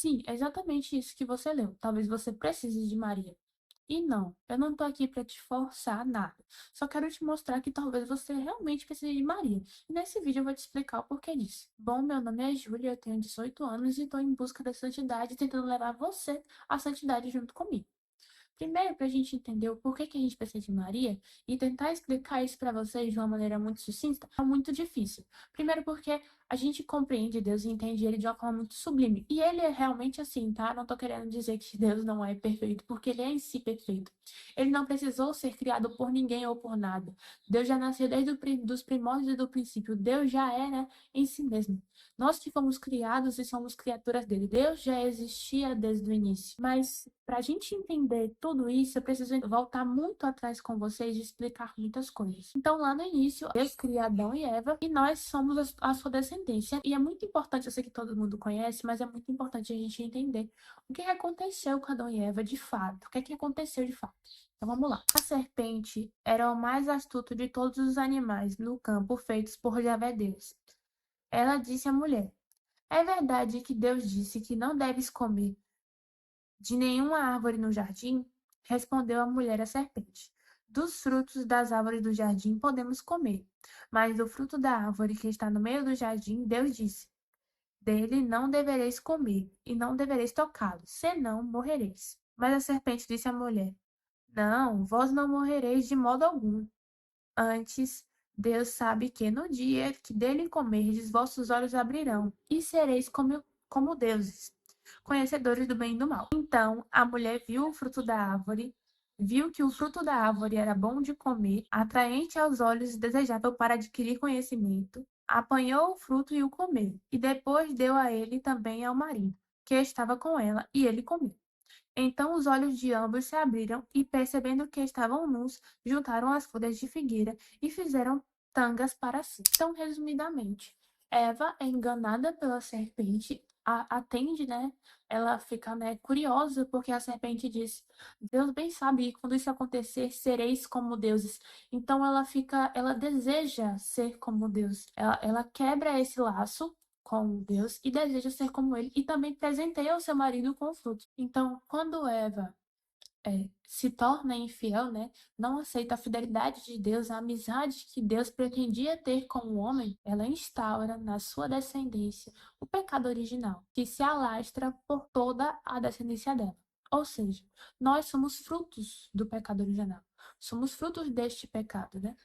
Sim, é exatamente isso que você leu. Talvez você precise de Maria. E não, eu não tô aqui para te forçar a nada. Só quero te mostrar que talvez você realmente precise de Maria. E nesse vídeo eu vou te explicar o porquê disso. Bom, meu nome é Júlia, eu tenho 18 anos e estou em busca da santidade, tentando levar você à santidade junto comigo. Primeiro, para a gente entender o porquê que a gente precisa de Maria e tentar explicar isso para vocês de uma maneira muito sucinta, é muito difícil. Primeiro, porque a gente compreende Deus e entende ele de uma forma muito sublime. E ele é realmente assim, tá? Não tô querendo dizer que Deus não é perfeito, porque ele é em si perfeito. Ele não precisou ser criado por ninguém ou por nada. Deus já nasceu desde os primórdios do princípio. Deus já era em si mesmo. Nós que fomos criados e somos criaturas dele. Deus já existia desde o início. Mas para a gente entender tudo isso, eu preciso voltar muito atrás com vocês e explicar muitas coisas. Então, lá no início, Deus cria Adão e Eva e nós somos a sua descendência. E é muito importante, eu sei que todo mundo conhece, mas é muito importante a gente entender o que aconteceu com Adão e Eva de fato. O que aconteceu de fato? Então vamos lá. A serpente era o mais astuto de todos os animais no campo feitos por Yahvé Deus. Ela disse à mulher: é verdade que Deus disse que não deves comer de nenhuma árvore no jardim? Respondeu a mulher à serpente: dos frutos das árvores do jardim podemos comer, mas do fruto da árvore que está no meio do jardim, Deus disse: dele não devereis comer, e não devereis tocá-lo, senão morrereis. Mas a serpente disse à mulher: não, vós não morrereis de modo algum. Antes, Deus sabe que no dia que dele comerdes, vossos olhos abrirão, e sereis como deuses, conhecedores do bem e do mal. Então a mulher viu o fruto da árvore, viu que o fruto da árvore era bom de comer, atraente aos olhos e desejável para adquirir conhecimento. Apanhou o fruto e o comeu, e depois deu a ele também ao marido, que estava com ela, e ele comeu. Então os olhos de ambos se abriram e, percebendo que estavam nus, juntaram as folhas de figueira e fizeram tangas para si. Então, resumidamente, Eva é enganada pela serpente, atende, né? Ela fica, né, curiosa porque a serpente diz: Deus bem sabe que quando isso acontecer, sereis como deuses. Então ela deseja ser como Deus. Ela quebra esse laço com Deus e deseja ser como ele, e também presenteia o seu marido com o fruto. Então, quando Eva se torna infiel, né, não aceita a fidelidade de Deus, a amizade que Deus pretendia ter com o homem, ela instaura na sua descendência o pecado original, que se alastra por toda a descendência dela. Ou seja, nós somos frutos do pecado original. Somos frutos deste pecado, né?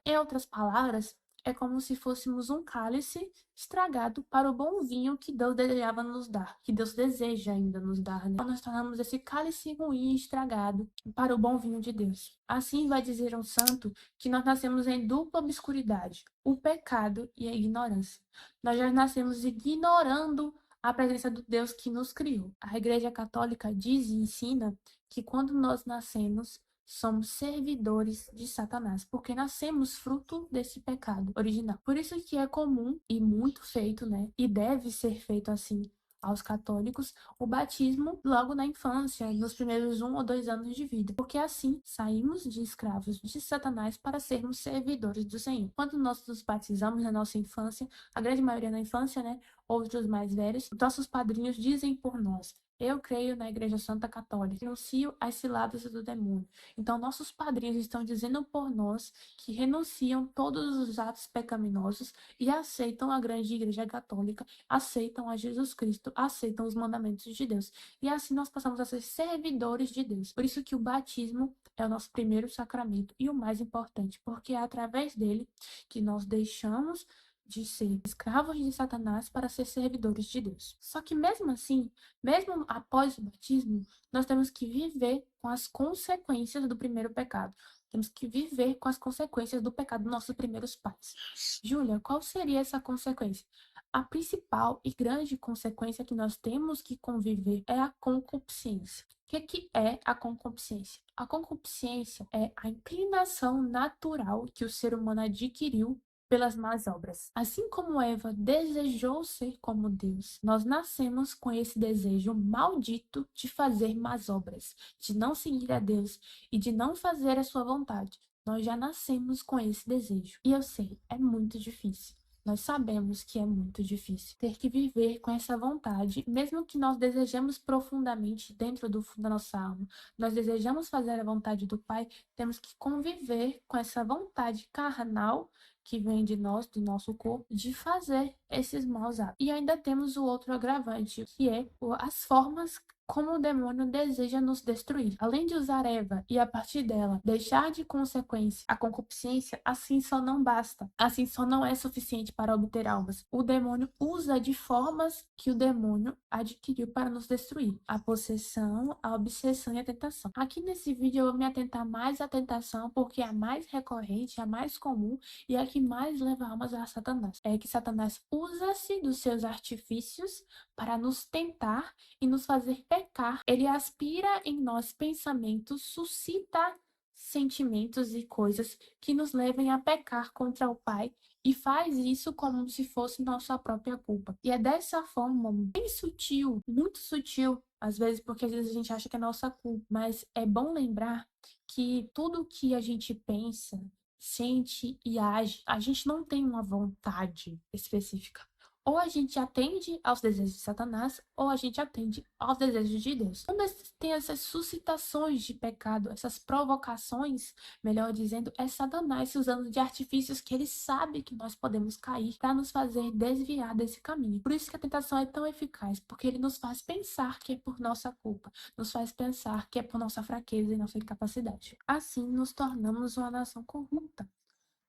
Em outras palavras, é como se fôssemos um cálice estragado para o bom vinho que Deus desejava nos dar, que Deus deseja ainda nos dar, né? Então, nós tornamos esse cálice ruim e estragado para o bom vinho de Deus. Assim vai dizer um santo que nós nascemos em dupla obscuridade, o pecado e a ignorância. Nós já nascemos ignorando a presença do Deus que nos criou. A Igreja Católica diz e ensina que quando nós nascemos, somos servidores de Satanás, porque nascemos fruto desse pecado original. Por isso que é comum e muito feito, né? E deve ser feito assim aos católicos, o batismo logo na infância, nos primeiros 1 ou 2 anos de vida, porque assim saímos de escravos de Satanás para sermos servidores do Senhor. Quando nós nos batizamos na nossa infância, a grande maioria na infância, né? Outros mais velhos, nossos padrinhos dizem por nós: eu creio na Igreja Santa Católica, renuncio às ciladas do demônio. Então, nossos padrinhos estão dizendo por nós que renunciam todos os atos pecaminosos e aceitam a grande Igreja Católica, aceitam a Jesus Cristo, aceitam os mandamentos de Deus. E assim nós passamos a ser servidores de Deus. Por isso que o batismo é o nosso primeiro sacramento e o mais importante, porque é através dele que nós deixamos de ser escravos de Satanás para ser servidores de Deus. Só que mesmo assim, mesmo após o batismo, nós temos que viver com as consequências do primeiro pecado. Temos que viver com as consequências do pecado dos nossos primeiros pais. Júlia, qual seria essa consequência? A principal e grande consequência que nós temos que conviver é a concupiscência. O que é a concupiscência? A concupiscência é a inclinação natural que o ser humano adquiriu pelas más obras. Assim como Eva desejou ser como Deus, nós nascemos com esse desejo maldito de fazer más obras, de não seguir a Deus e de não fazer a sua vontade. Nós já nascemos com esse desejo. E eu sei, é muito difícil. Nós sabemos que é muito difícil ter que viver com essa vontade, mesmo que nós desejemos profundamente dentro do fundo da nossa alma, nós desejamos fazer a vontade do Pai, temos que conviver com essa vontade carnal que vem de nós, do nosso corpo, de fazer esses maus atos. E ainda temos o outro agravante, que é as formas como o demônio deseja nos destruir. Além de usar Eva e, a partir dela, deixar de consequência a concupiscência, assim só não basta. Assim só não é suficiente para obter almas. O demônio usa de formas que o demônio adquiriu para nos destruir. A possessão, a obsessão e a tentação. Aqui nesse vídeo eu vou me atentar mais à tentação, porque é a mais recorrente, a mais comum e a que mais leva almas a Satanás. É que Satanás usa-se dos seus artifícios para nos tentar e nos fazer pecar. Ele aspira em nós pensamentos, suscita sentimentos e coisas que nos levem a pecar contra o Pai e faz isso como se fosse nossa própria culpa. E é dessa forma, bem sutil, muito sutil, às vezes, porque às vezes a gente acha que é nossa culpa, mas é bom lembrar que tudo que a gente pensa, sente e age, a gente não tem uma vontade específica. Ou a gente atende aos desejos de Satanás, ou a gente atende aos desejos de Deus. Quando tem essas suscitações de pecado, essas provocações, melhor dizendo, é Satanás se usando de artifícios que ele sabe que nós podemos cair para nos fazer desviar desse caminho. Por isso que a tentação é tão eficaz, porque ele nos faz pensar que é por nossa culpa, nos faz pensar que é por nossa fraqueza e nossa incapacidade. Assim, nos tornamos uma nação corrupta,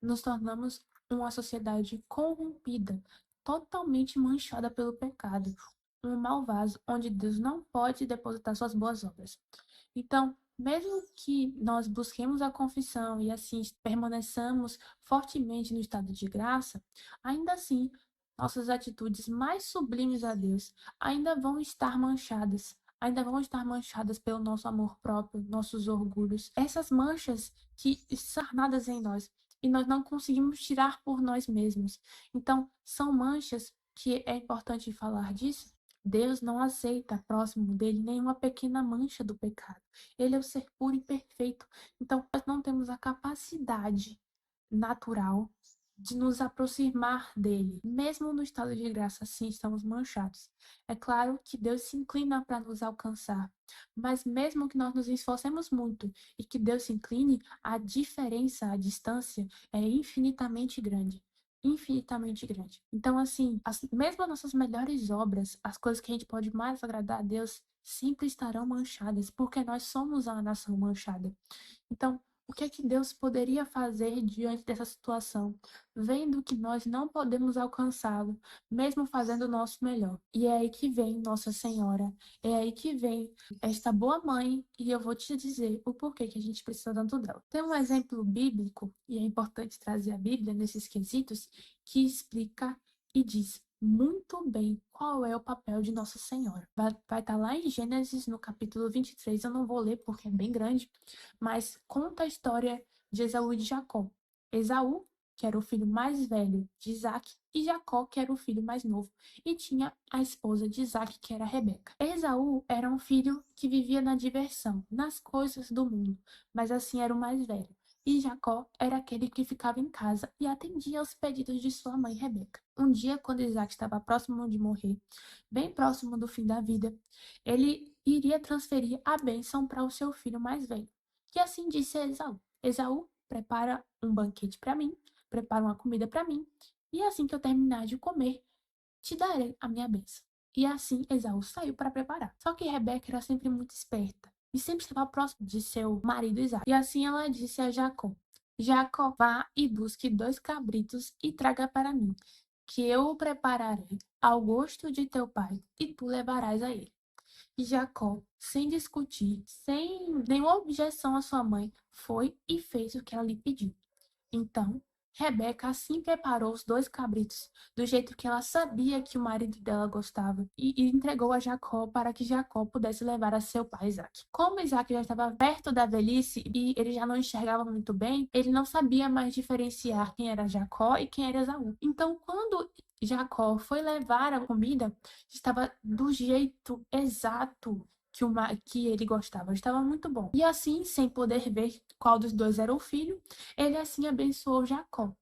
nos tornamos uma sociedade corrompida, totalmente manchada pelo pecado, um mau vaso onde Deus não pode depositar suas boas obras. Então, mesmo que nós busquemos a confissão e assim permaneçamos fortemente no estado de graça, ainda assim, nossas atitudes mais sublimes a Deus ainda vão estar manchadas. Ainda vão estar manchadas pelo nosso amor próprio, nossos orgulhos, essas manchas que sarnadas em nós e nós não conseguimos tirar por nós mesmos. Então, são manchas que é importante falar disso. Deus não aceita próximo dele nenhuma pequena mancha do pecado. Ele é o ser puro e perfeito. Então, nós não temos a capacidade natural de nos aproximar dele. Mesmo no estado de graça, assim, estamos manchados. É claro que Deus se inclina para nos alcançar, mas mesmo que nós nos esforcemos muito e que Deus se incline, a diferença, a distância é infinitamente grande. Infinitamente grande. Então, assim, mesmo as nossas melhores obras, as coisas que a gente pode mais agradar a Deus, sempre estarão manchadas, porque nós somos a nação manchada. Então, o que é que Deus poderia fazer diante dessa situação, vendo que nós não podemos alcançá-lo, mesmo fazendo o nosso melhor? E é aí que vem Nossa Senhora, é aí que vem esta boa mãe, e eu vou te dizer o porquê que a gente precisa tanto dela. Tem um exemplo bíblico, e é importante trazer a Bíblia nesses quesitos, que explica e diz muito bem qual é o papel de Nossa Senhora. Vai estar lá em Gênesis, no capítulo 23, eu não vou ler porque é bem grande, mas conta a história de Esaú e de Jacó. Esaú, que era o filho mais velho de Isaac, e Jacó, que era o filho mais novo, e tinha a esposa de Isaac, que era Rebeca. Esaú era um filho que vivia na diversão, nas coisas do mundo, mas assim era o mais velho. E Jacó era aquele que ficava em casa e atendia aos pedidos de sua mãe Rebeca. Um dia, quando Isaac estava próximo de morrer, bem próximo do fim da vida, ele iria transferir a bênção para o seu filho mais velho. E assim disse a Esaú: Esaú, prepara um banquete para mim, prepara uma comida para mim, e assim que eu terminar de comer, te darei a minha bênção. E assim Esaú saiu para preparar. Só que Rebeca era sempre muito esperta e sempre estava próximo de seu marido Isaac. E assim ela disse a Jacó: Jacó, vá e busque 2 cabritos e traga para mim, que eu o prepararei ao gosto de teu pai, e tu levarás a ele. E Jacó, sem discutir, sem nenhuma objeção à sua mãe, foi e fez o que ela lhe pediu. Então, Rebeca assim preparou os 2 cabritos, do jeito que ela sabia que o marido dela gostava, e entregou a Jacó para que Jacó pudesse levar a seu pai Isaac. Como Isaac já estava perto da velhice e ele já não enxergava muito bem, ele não sabia mais diferenciar quem era Jacó e quem era Esaú. Então, quando Jacó foi levar a comida, estava do jeito exato que ele gostava, estava muito bom. E assim, sem poder ver qual dos dois era o filho, ele assim abençoou Jacó.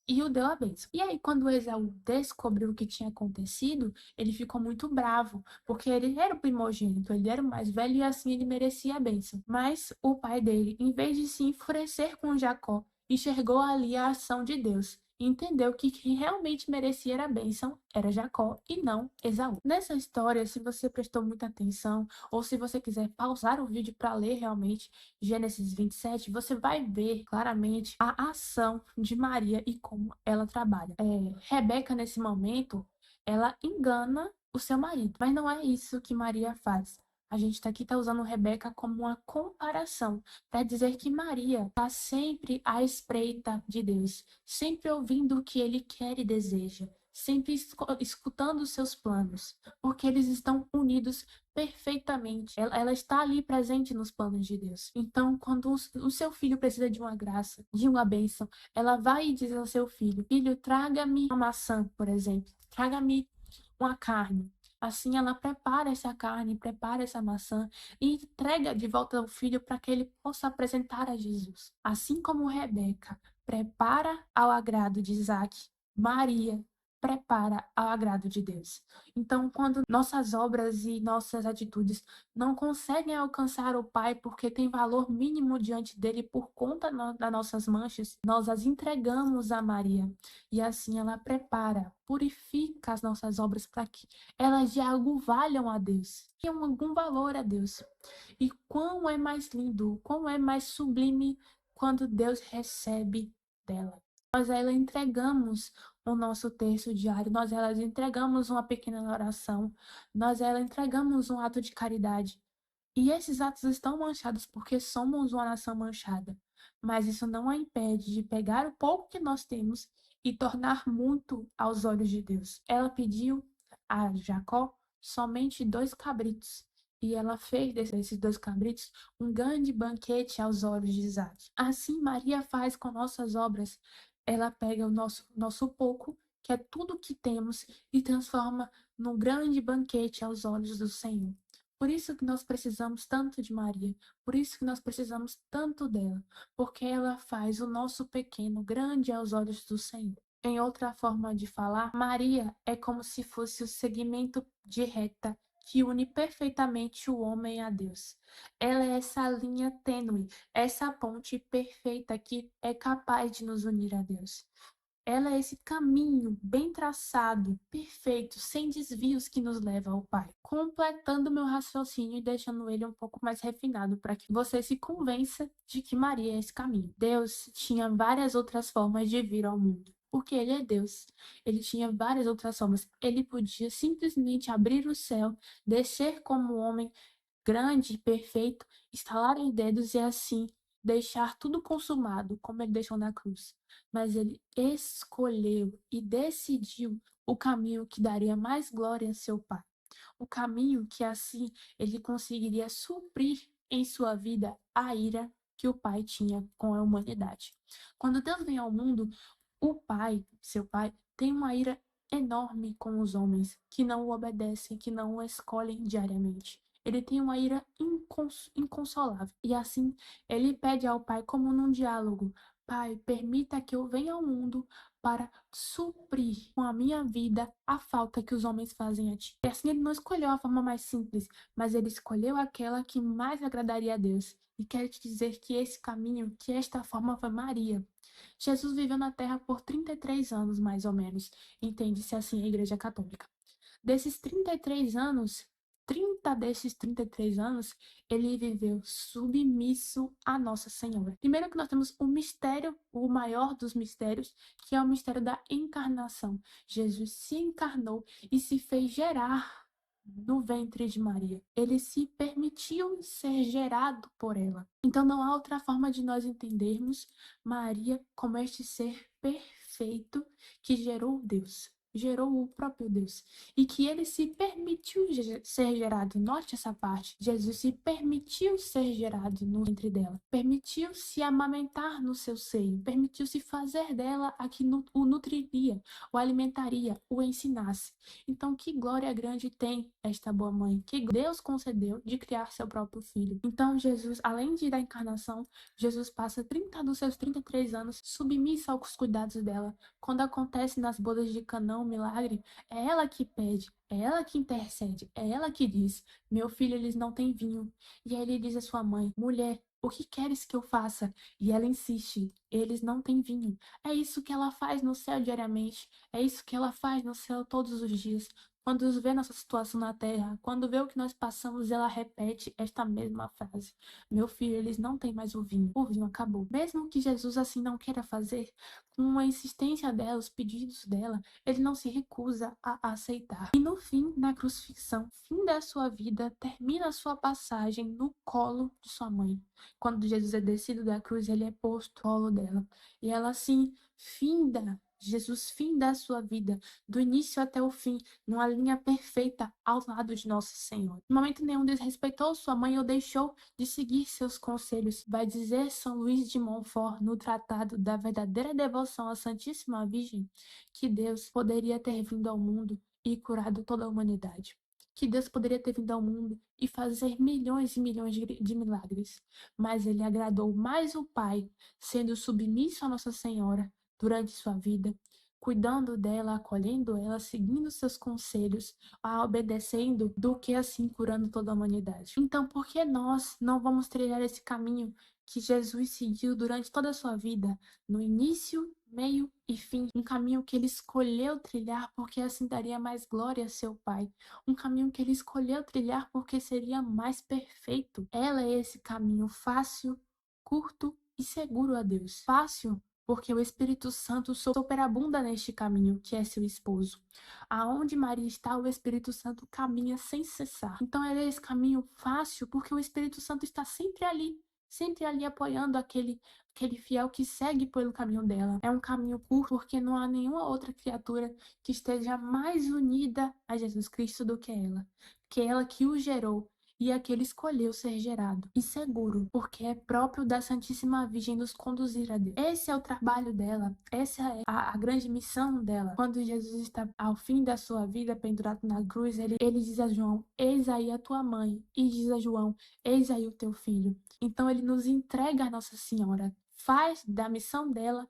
e o deu a bênção. E aí, quando Esaú descobriu o que tinha acontecido, ele ficou muito bravo, porque ele era o primogênito, ele era o mais velho e assim ele merecia a bênção. Mas o pai dele, em vez de se enfurecer com Jacó, enxergou ali a ação de Deus. E entendeu que quem realmente merecia a bênção era Jacó e não Esaú. Nessa história, se você prestou muita atenção, ou se você quiser pausar o vídeo para ler realmente Gênesis 27, você vai ver claramente a ação de Maria e como ela trabalha. Rebeca, nesse momento, ela engana o seu marido, mas não é isso que Maria faz. A gente tá aqui tá usando Rebeca como uma comparação para dizer que Maria está sempre à espreita de Deus, sempre ouvindo o que ele quer e deseja, sempre escutando os seus planos, porque eles estão unidos perfeitamente. Ela está ali presente nos planos de Deus. Então, quando o seu filho precisa de uma graça, de uma bênção, ela vai e diz ao seu filho: Filho, traga-me uma maçã, por exemplo, traga-me uma carne. Assim, ela prepara essa carne, prepara essa maçã e entrega de volta ao filho para que ele possa apresentar a Jesus. Assim como Rebeca prepara ao agrado de Isaac, Maria prepara ao agrado de Deus. Então, quando nossas obras e nossas atitudes não conseguem alcançar o Pai porque tem valor mínimo diante dele por conta das nossas manchas, nós as entregamos a Maria. E assim ela prepara, purifica as nossas obras para que elas de algo valham a Deus, tenham algum valor a Deus. E quão é mais lindo, quão é mais sublime quando Deus recebe dela. Nós a ela entregamos o nosso terço diário, nós a ela entregamos uma pequena oração, nós a ela entregamos um ato de caridade. E esses atos estão manchados porque somos uma nação manchada. Mas isso não a impede de pegar o pouco que nós temos e tornar muito aos olhos de Deus. Ela pediu a Jacó somente 2 cabritos. E ela fez desses 2 cabritos um grande banquete aos olhos de Isaac. Assim, Maria faz com nossas obras. Ela pega o nosso pouco, que é tudo que temos, e transforma num grande banquete aos olhos do Senhor. Por isso que nós precisamos tanto de Maria, por isso que nós precisamos tanto dela, porque ela faz o nosso pequeno grande aos olhos do Senhor. Em outra forma de falar, Maria é como se fosse o segmento de reta que une perfeitamente o homem a Deus. Ela é essa linha tênue, essa ponte perfeita que é capaz de nos unir a Deus. Ela é esse caminho bem traçado, perfeito, sem desvios que nos leva ao Pai, completando meu raciocínio e deixando ele um pouco mais refinado para que você se convença de que Maria é esse caminho. Deus tinha várias outras formas de vir ao mundo. Porque ele é Deus. Ele tinha várias outras formas. Ele podia simplesmente abrir o céu, descer como homem grande e perfeito, estalar os dedos e assim deixar tudo consumado, como ele deixou na cruz. Mas ele escolheu e decidiu o caminho que daria mais glória a seu Pai. O caminho que assim ele conseguiria suprir em sua vida a ira que o Pai tinha com a humanidade. Quando Deus vem ao mundo, o Pai, seu Pai, tem uma ira enorme com os homens que não o obedecem, que não o escolhem diariamente. Ele tem uma ira inconsolável. E assim, ele pede ao Pai, como num diálogo: Pai, permita que eu venha ao mundo para suprir com a minha vida a falta que os homens fazem a ti. E assim, ele não escolheu a forma mais simples, mas ele escolheu aquela que mais agradaria a Deus. E quero te dizer que esse caminho, que esta forma foi Maria. Jesus viveu na Terra por 33 anos, mais ou menos, entende-se assim a Igreja Católica. Desses 33 anos, 30 desses 33 anos, ele viveu submisso a Nossa Senhora. Primeiro que nós temos o mistério, o maior dos mistérios, que é o mistério da encarnação. Jesus se encarnou e se fez gerar no ventre de Maria. Ele se permitiu ser gerado por ela. Então não há outra forma de nós entendermos Maria como este ser perfeito que gerou Deus. gerou o próprio Deus. E que ele se permitiu ser gerado. Note essa parte. Jesus se permitiu ser gerado no ventre dela. Permitiu se amamentar no seu seio. Permitiu se fazer dela a que o nutriria, o alimentaria, o ensinasse. Então, que glória grande tem esta boa mãe, que Deus concedeu de criar seu próprio filho. Então, Jesus, além de da encarnação, Jesus passa 30 dos seus 33 anos submissa aos cuidados dela. Quando acontece nas bodas de Canaã um milagre, é ela que pede, é ela que intercede, é ela que diz: meu filho, eles não têm vinho. E aí ele diz à sua mãe: mulher, o que queres que eu faça? E ela insiste: eles não têm vinho. É isso que ela faz no céu diariamente, é isso que ela faz no céu todos os dias. Quando vê nossa situação na terra, quando vê o que nós passamos, ela repete esta mesma frase: meu filho, eles não têm mais o vinho acabou. Mesmo que Jesus assim não queira fazer, com a insistência dela, os pedidos dela, ele não se recusa a aceitar. E no fim, na crucifixão, fim da sua vida, termina a sua passagem no colo de sua mãe. Quando Jesus é descido da cruz, ele é posto no colo dela. E ela assim, finda, Jesus finda a sua vida, do início até o fim, numa linha perfeita ao lado de nosso Senhor. No momento nenhum desrespeitou sua mãe ou deixou de seguir seus conselhos. Vai dizer São Luís de Montfort, no Tratado da Verdadeira Devoção à Santíssima Virgem, que Deus poderia ter vindo ao mundo e curado toda a humanidade. Que Deus poderia ter vindo ao mundo e fazer milhões e milhões de milagres. Mas ele agradou mais o Pai, sendo submisso a Nossa Senhora durante sua vida, cuidando dela, acolhendo ela, seguindo seus conselhos, a obedecendo, do que assim curando toda a humanidade. Então, por que nós não vamos trilhar esse caminho que Jesus seguiu durante toda a sua vida, no início, meio e fim, um caminho que ele escolheu trilhar porque assim daria mais glória a seu Pai, um caminho que ele escolheu trilhar porque seria mais perfeito. Ela é esse caminho fácil, curto e seguro a Deus. Fácil porque o Espírito Santo superabunda neste caminho, que é seu esposo. Aonde Maria está, o Espírito Santo caminha sem cessar. Então é esse caminho fácil porque o Espírito Santo está sempre ali apoiando aquele fiel que segue pelo caminho dela. É um caminho curto porque não há nenhuma outra criatura que esteja mais unida a Jesus Cristo do que ela que o gerou e a que ele escolheu ser gerado. E seguro, porque é próprio da Santíssima Virgem nos conduzir a Deus. Esse é o trabalho dela, essa é a grande missão dela. Quando Jesus está ao fim da sua vida, pendurado na cruz, ele diz a João: eis aí a tua mãe, e diz a João: eis aí o teu filho. Então ele nos entrega a Nossa Senhora, faz da missão dela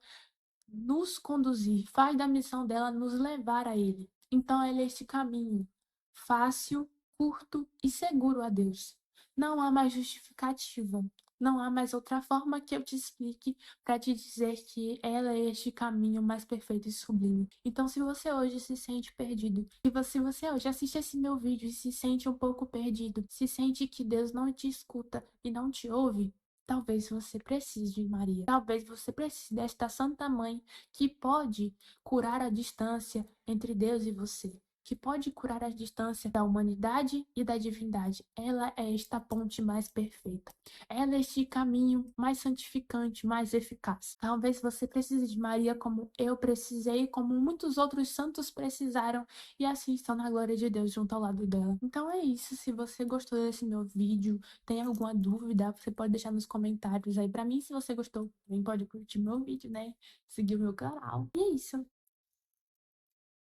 nos conduzir, faz da missão dela nos levar a Ele. Então ele é este caminho fácil, curto e seguro a Deus. Não há mais justificativa. Não há mais outra forma que eu te explique para te dizer que ela é este caminho mais perfeito e sublime. Então, se você hoje se sente perdido, se você hoje assiste esse meu vídeo e se sente um pouco perdido, se sente que Deus não te escuta e não te ouve, talvez você precise de Maria. Talvez você precise desta Santa Mãe que pode curar a distância entre Deus e você, que pode curar a distância da humanidade e da divindade. Ela é esta ponte mais perfeita. Ela é este caminho mais santificante, mais eficaz. Talvez você precise de Maria como eu precisei, como muitos outros santos precisaram, e assim estão na glória de Deus junto ao lado dela. Então é isso. Se você gostou desse meu vídeo, tem alguma dúvida, você pode deixar nos comentários aí pra mim. Se você gostou, também pode curtir meu vídeo, né? Seguir o meu canal. E é isso.